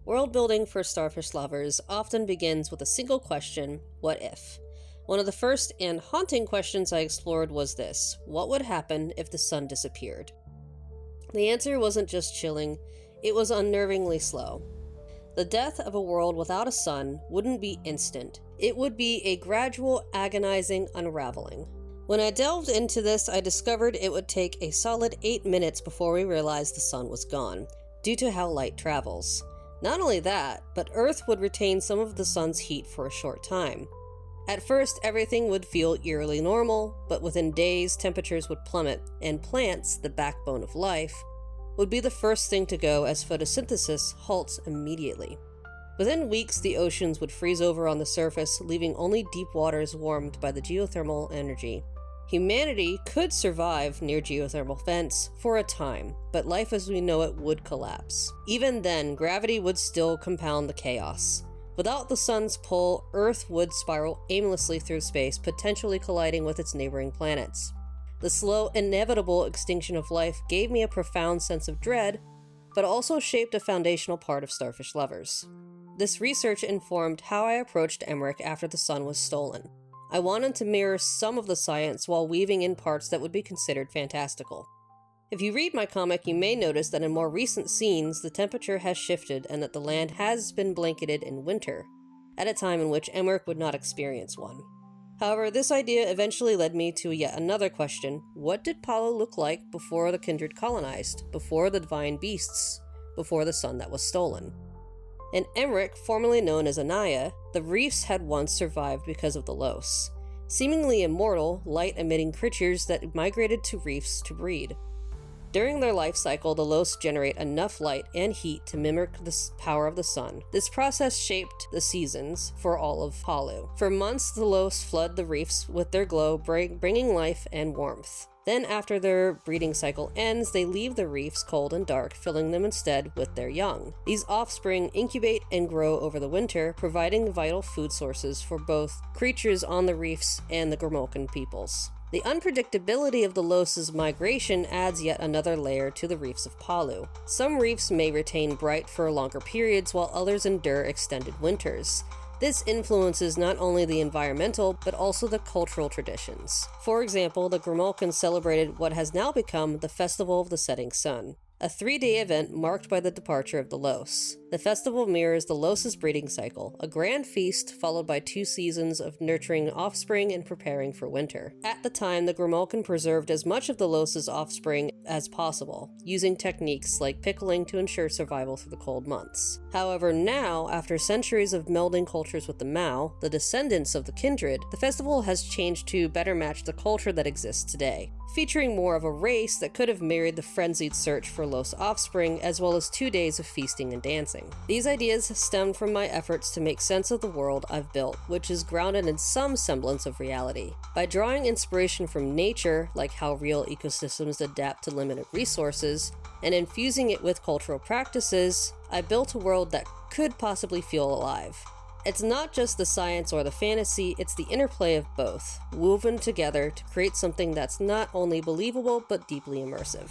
World building for Starfish lovers often begins with a single question: what if? One of the first and haunting questions I explored was this: what would happen if the sun disappeared? The answer wasn't just chilling, it was unnervingly slow. The death of a world without a sun wouldn't be instant. It would be a gradual, agonizing unraveling. When I delved into this, I discovered it would take a solid 8 minutes before we realized the sun was gone, due to how light travels. Not only that, but Earth would retain some of the sun's heat for a short time. At first, everything would feel eerily normal, but within days, temperatures would plummet, and plants, the backbone of life, would be the first thing to go as photosynthesis halts immediately. Within weeks, the oceans would freeze over on the surface, leaving only deep waters warmed by the geothermal energy. Humanity could survive near geothermal vents for a time, but life as we know it would collapse. Even then, gravity would still compound the chaos. Without the sun's pull, Earth would spiral aimlessly through space, potentially colliding with its neighboring planets. The slow, inevitable extinction of life gave me a profound sense of dread, but also shaped a foundational part of Starfish lovers. This research informed how I approached Emmerich after the sun was stolen. I wanted to mirror some of the science while weaving in parts that would be considered fantastical. If you read my comic, you may notice that in more recent scenes, the temperature has shifted and that the land has been blanketed in winter, at a time in which Emmerich would not experience one. However, this idea eventually led me to yet another question: what did Palu look like before the kindred colonized, before the divine beasts, before the sun that was stolen? In Emmerich, formerly known as Anaya, the reefs had once survived because of the Los, seemingly immortal, light-emitting creatures that migrated to reefs to breed. During their life cycle, the Los generate enough light and heat to mimic the power of the sun. This process shaped the seasons for all of Palu. For months, the Los flood the reefs with their glow, bringing life and warmth. Then, after their breeding cycle ends, they leave the reefs cold and dark, filling them instead with their young. These offspring incubate and grow over the winter, providing vital food sources for both creatures on the reefs and the Grimalkin peoples. The unpredictability of the Los' migration adds yet another layer to the reefs of Palu. Some reefs may retain bright for longer periods, while others endure extended winters. This influences not only the environmental, but also the cultural traditions. For example, the Grimalkin celebrated what has now become the Festival of the Setting Sun, a 3-day event marked by the departure of the Los. The festival mirrors the Los' breeding cycle, a grand feast followed by 2 seasons of nurturing offspring and preparing for winter. At the time, the Grimalkin preserved as much of the Los' offspring as possible, using techniques like pickling to ensure survival through the cold months. However, now, after centuries of melding cultures with the Mao, the descendants of the kindred, the festival has changed to better match the culture that exists today, featuring more of a race that could have mirrored the frenzied search for Los offspring, as well as 2 days of feasting and dancing. These ideas stemmed from my efforts to make sense of the world I've built, which is grounded in some semblance of reality. By drawing inspiration from nature, like how real ecosystems adapt to limited resources, and infusing it with cultural practices, I built a world that could possibly feel alive. It's not just the science or the fantasy, it's the interplay of both, woven together to create something that's not only believable but deeply immersive.